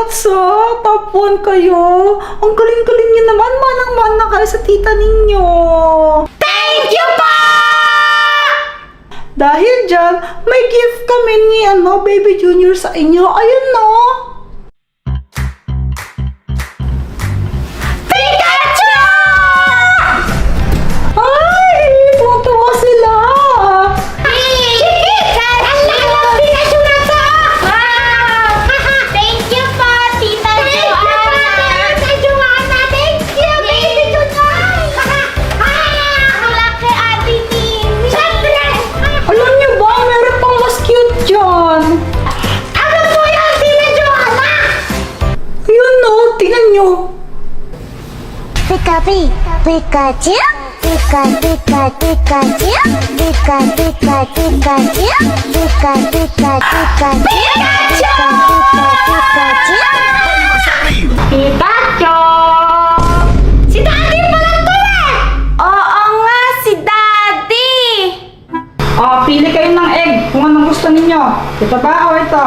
Atsa, top 1 kayo. Ang galing-galing niyo naman. Manang-mana kayo sa tita ninyo. Thank you po! Dahil dyan, may gift kami ni Baby Junior sa inyo. Ayun no. Pikachu! Ay, tuwa sila. Chikitan! Ang laki ng Pikachu na to! Wow! Thank you po, Tita Joanna! Tita Joanna, thank you, Baby Junior! Ang laki, Ate Nini! Siyempre! Alam niyo ba, meron pang mas cute dyan. Ano po yan, Tita Joanna? Ayun no, tingnan niyo. Pikachu, Pikachu, Pika Pika Pikachu, Pika Pika Pikachu, Pika Pika Pikachu, Pika Pika Pikachu. Pikachu! Si Daddy pala to eh! Oo nga, si Daddy! Pili kayo ng egg kung anong gusto ninyo. Ito ba o ito?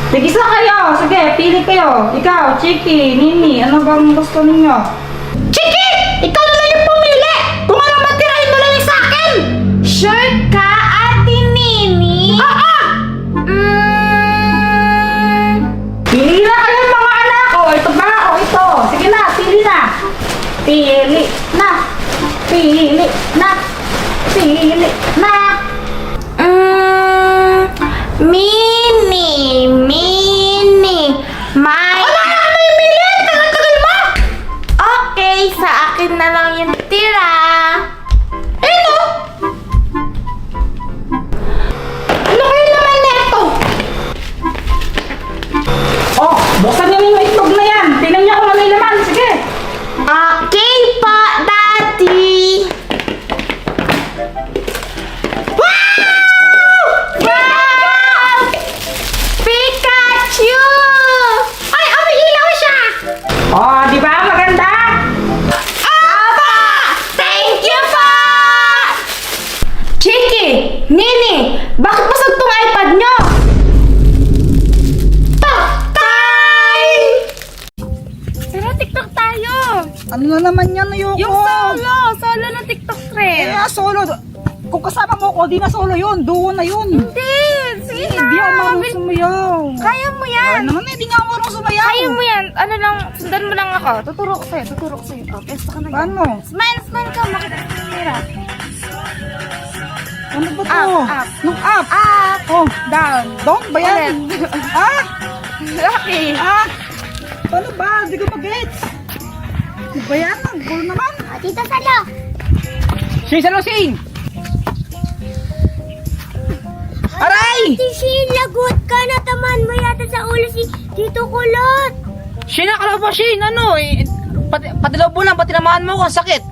Tigisa kayo. Sige, pili kayo. Ikaw, Chiki, Nini, ano bang gusto ninyo? Chiki! Ikaw na lang yung pumili! Kung ano matirahin mo lang yung sa akin! Sure ka, Ate Nini? Oo! Pili na kayo mga anak. Ito ba o ito? Sige na, pili na. Pili na. Pili na. Pili na. Mini. May... Wala na kami mili! Tagal-tagal mo! Okay, sa akin na lang yung tira. Ano? Ano kayo naman neto? Buksan niyo yung itlog na yan. Tingnan niyo kung ano yung laman. Sige. Okay po, Daddy. Wow! Pikachu! Ay, ilaw siya! Di ba? Maganda? Aba! Thank you po! Chiki! Nini! Bakit basag tong iPad nyo? Time! Tara, TikTok tayo! Ano na naman yan, ayoko? Yung solo na TikTok trend. Solo. Kung kasama mo ko, di na solo yun. Duo na yun. Hindi! Sige na! Di ako marunong sumayaw. Kaya mo yan! Naman di nga ako marunong sumayaw. Kaya mo yan! Ano lang, sundan mo lang ako. Tuturo ko sa'yo. Pesta ka na. Paano? Smile ka. Makita ka ng camera. Ano ba to? Up. Nung up. Up! Down! Down ba yan? Lucky! Paano ba? Di ko mag-gets. Ano ba yan? Ang gulo naman. Tito Salo. Sing! Aray! Tishin, lagot ka na. Taman mo yata sa ulo si Tito Kulot. Sinakala ba, Shin? Ano eh? Patilaw po lang, pati namaan mo ko, ang sakit.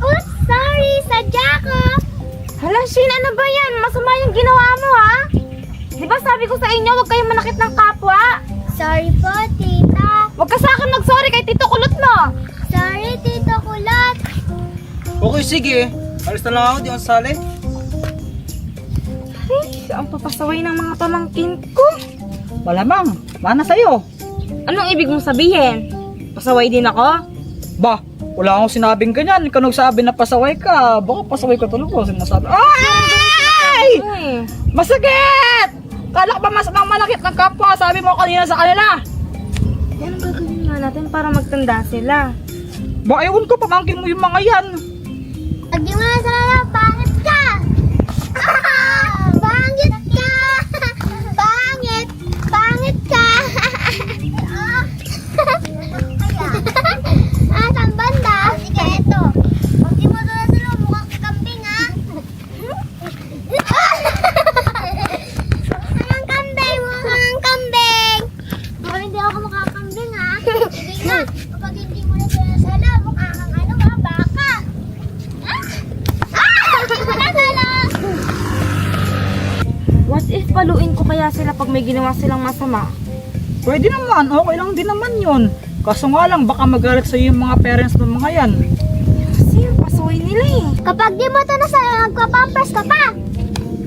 Oh, sorry. Sadya ko. Hala, Shin, ano ba yan? Masama yung ginawa mo, ha? Di ba sabi ko sa inyo, huwag kayong manakit ng kapwa? Sorry po, Tita. Huwag ka sa akin mag-sorry kay Tito Kulot mo! Sorry, Tito Kulot. Okay, sige. Alis na lang ako, di ako sali. Ang papasaway ng mga pamangkin ko. Malamang. Mana sa'yo. Anong ibig mong sabihin? Pasaway din ako? Ba, wala akong sinabing ganyan. Ikaw nagsabi na pasaway ka. Baka pasaway ka tulog ko. Sinasabi. Ay! Masakit! Kala ko ba mas malakit ng kapwa? Sabi mo kanina sa kanila. Yan ang gagawin nga natin para magtanda sila. Ba, ewan ko, pamangkin mo yung mga yan. Agi mo na sa lala, pangit ka! Pangit ka! Pangit ka! Saan banda? Sige, eto. Pag di mo doon sila, mukhang kambing, ha? Mukhang kambing! Mukhang hindi ako makakambing, ha? Hindi nga, kapag hindi mo na sila sala, mukha kang baka! What if paluin ko kaya sila pag may ginawa silang masama? Pwede naman. Okay lang din naman yun. Kaso nga lang, baka magalit sa'yo yung mga parents ng mga yan. Kasi yung pasaway nila eh. Kapag di mo ito nasa nagpapampers ka pa,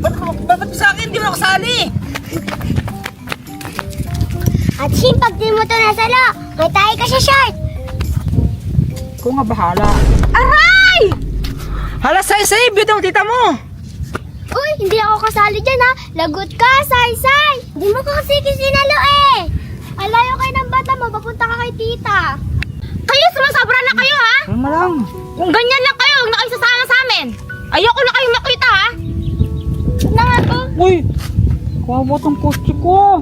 Ba't sa akin? hindi mo nakasali? At Shin, pag di mo ito nasalo, may tayo ka sa short. Ikaw nga bahala. Aray! Hala, say, beauty mo, tita mo. Uy, hindi ako kasali dyan ha. Lagot ka, say. Hindi mo ko kasi sinalo eh. Alayo kayo ng bata mo, papunta ka kay tita. Kayo, sumasobra na kayo ha. Kalma lang. Kung ganyan lang kayo, huwag na kayo sasama sa amin. Ayoko na kayong makita ha. Huwag na nga to. Uy! Kawawa tong kotse ko.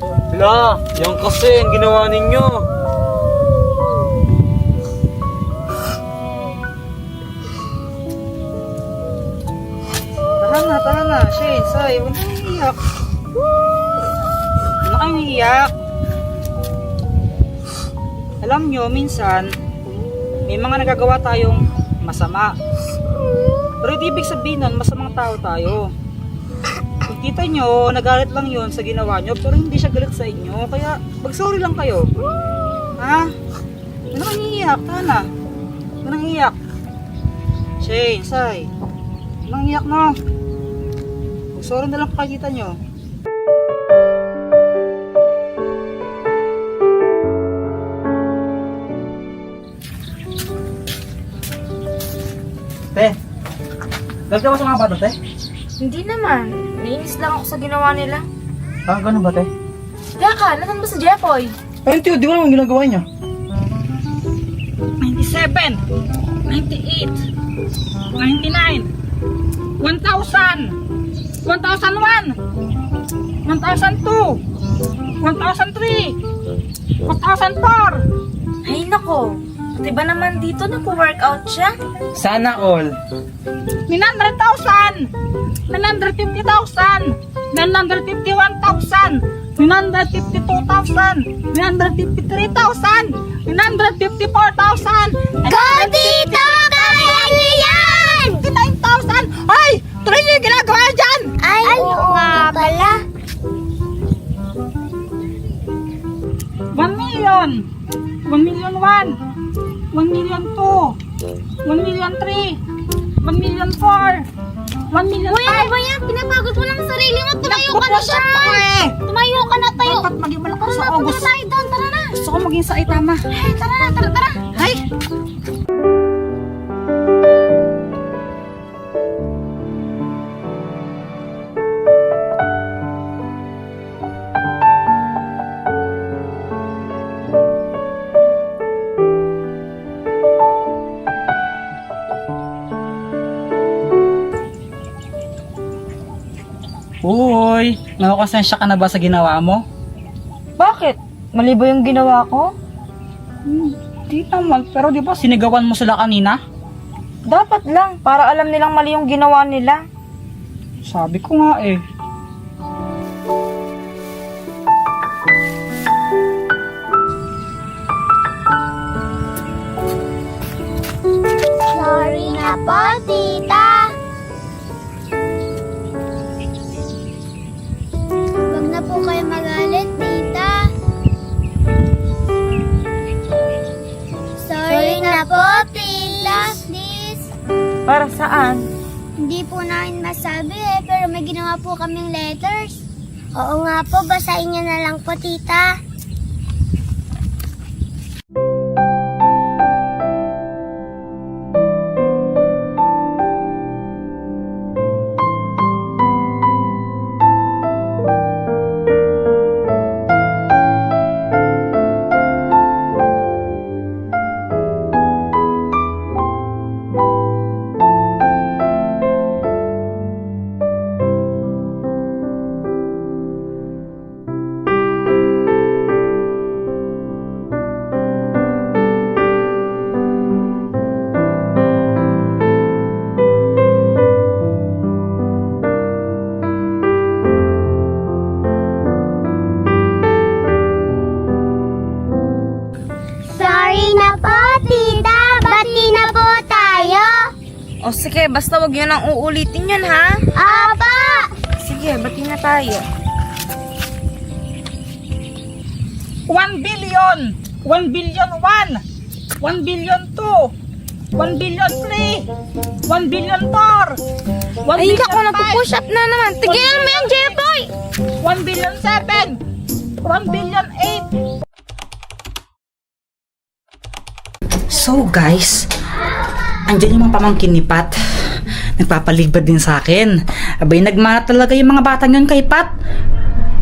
Wala, yan kasi ang ginawa ninyo. Tara na. Shane, Sai, huwag na iiyak. Huwag na kayong iiyak. Alam nyo, minsan, may mga nagagawa tayong masama. Pero hindi ibig sabihin nun, masamang tao tayo. Kung kita nyo, nagalit lang yun sa ginawa nyo, pero hindi siya galit sa inyo. Kaya, mag-sorry lang kayo. Ha? Huwag na kayong iiyak, tana. Huwag na iiyak. Shane, Sai, huwag na iiyak no. Sorry na lang pakikita nyo. Te, galit ka ba sa mga bata, te? Hindi naman. Nainis lang ako sa ginawa nila. Ah, ganun ba, te? Yaka, nasan ba si Jepoy? Ayun, tiyo, di ko naman ginagawa niya. 97, 98, 99, 1,000, 1,001, 1,002, 1,003, 1,004. Ay nako, diba naman dito nagpo-workout siya? Sana all. 900,000, 950,000, 951,000, 952,000, 953,000, 954,000, Go, Tito! Kaya niyo yan! 59,000. Ay! Tuloy niyo yung ginagawa dyan! Ay, oo nga pala. 1 million, 1 million 1, 1 million 2, 1 million 3, 1 million 4, 1 million 5. Uy, ano ba yan? Pinapagod mo lang ang sarili mo. Tumayo ka na siya. Tumayo ka na tayo. Dapat maging malakas Tara sa na, punta August. na tayo doon. Tara na. Gusto ko maging sa itama. Ay, tara na, tara. Ay! Uy, nakakasensya ka na ba sa ginawa mo? Bakit? Mali ba yung ginawa ko? Di naman, pero di ba sinigawan mo sila kanina? Dapat lang, para alam nilang mali yung ginawa nila. Sabi ko nga eh. Sorry na po, tita. Huwag na po kayo magalit, tita. Sorry na po, tita. Please. Para saan? Hindi po namin masabi pero may ginawa po kaming letters. Oo nga po, basahin niyo na lang po, tita. Sorry na po, tita. Bati na po tayo. O sige, basta wag yun ang uulitin yun ha. Apa! Sige, bati na tayo. 1 billion! 1 billion 1! 1 billion 2! 1 billion 3. 1 billion 4. 1 Ay, billion naku, 5. nagpo-push up na naman. Tigilan mo yan, Jeboy! 1 billion 7. 1 billion 8. So guys, andyan yung mga pamangkin ni Pat. Nagpapaligbad din sa akin. Abay, nagmana talaga yung mga batang yun kay Pat.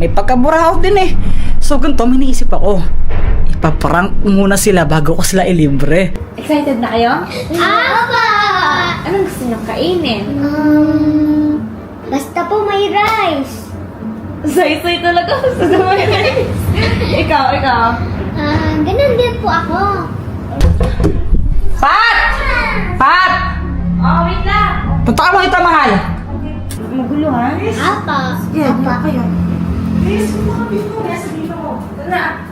May pagkaburaot din eh. So ganito, may naisip ako. Ipaprank muna sila bago ko sila ilibre. Excited na kayo? Apa! Anong gusto niyong kainin? Basta po may rice. Soy-soy talaga gusto na may rice. Ikaw. Ganun din po ako. Pat! Pat! Oh, wait lang. Punta ka mo dito, mahal. Magulo, ha? Apa. Apa. Kayo. Please, punta ka dito. Nasa dito mo. Na.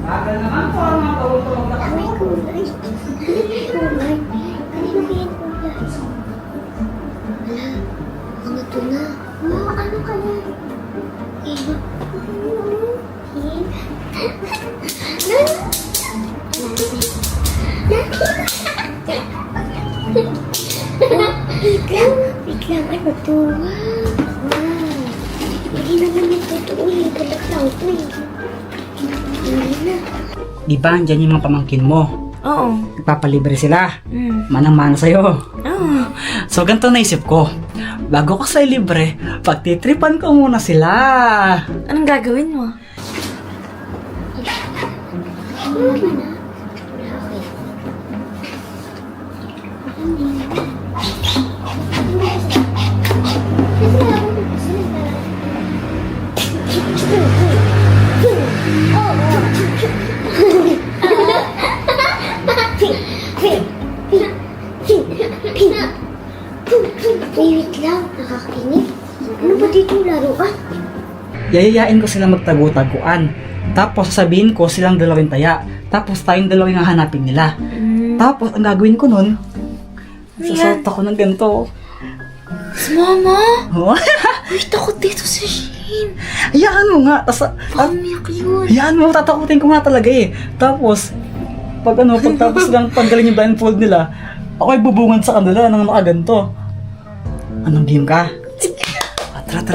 Bagal naman po ang mga tawag-tawag na May kulay. Kulay. Kanino kaya yung kulay? Wala. Mga tuna. Ano kaya? Iba. Wait lang, ano to? Wow. Hindi naman yung totoo eh. Balat lang ito eh. Hindi na. Di ba, andyan yung mga pamangkin mo? Oo. Nagpapalibre sila. Manang-mana sa'yo. Oo. So, ganito naisip ko. Bago ko sa libre, pagtitripan ko muna sila. Anong gagawin mo? Wait lang, nakakinig. Ano ba dito laruan? Yayayain ko sila magtago-taguan. Tapos sasabihin ko silang dalawang taya. Tapos tayong dalawang ang hanapin nila. Tapos ang gagawin ko nun, sasot ako ng ganito. Mama! Oh. Uy, takot dito si Shane. Hayaan mo nga. Pamiyak yun. Hayaan mo, tatakutin ko nga talaga eh. Tapos, pagtapos lang tanggalin yung blindfold nila, ako ay bubungan sa kanila ng nakaganto. Anong game ka? Tara.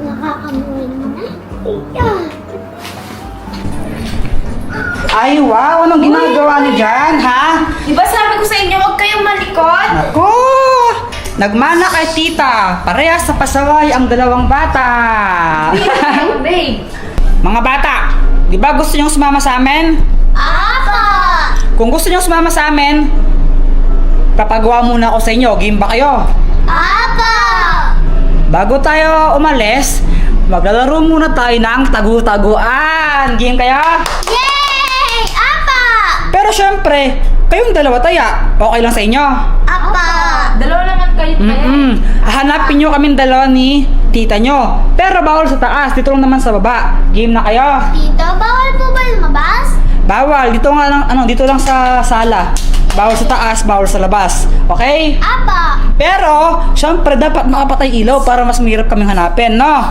Nakakamuha naman. Ay, wow! Anong ginagawa niyo dyan, ha? Di ba sabi ko sa inyo, huwag kayong malikot? Ako! Nagmana kay tita. Parehas sa pasaway ang dalawang bata. Babe. Mga bata, di ba gusto niyong sumama sa amin? Apa! Kung gusto niyong sumama sa amin, papagawa muna ako sa inyo. Game ba kayo? Apa! Bago tayo umalis, maglalaro muna tayo ng tagu-taguan. Game kayo? Yay! Apa! Pero syempre, kayong dalawa taya. Okay lang sa inyo? Apa! Dalawa naman kayo. Hahanapin nyo kaming dalawa ni tita nyo. Pero bawal sa taas, dito lang naman sa baba. Game na kayo? Tito, bawal po ba lumabas? Bawal, dito nga lang, dito lang sa sala. Bawal sa taas, bawal sa labas. Okay? Apa! Pero, syempre dapat makapatay ilaw para mas mahirap kaming hanapin, no?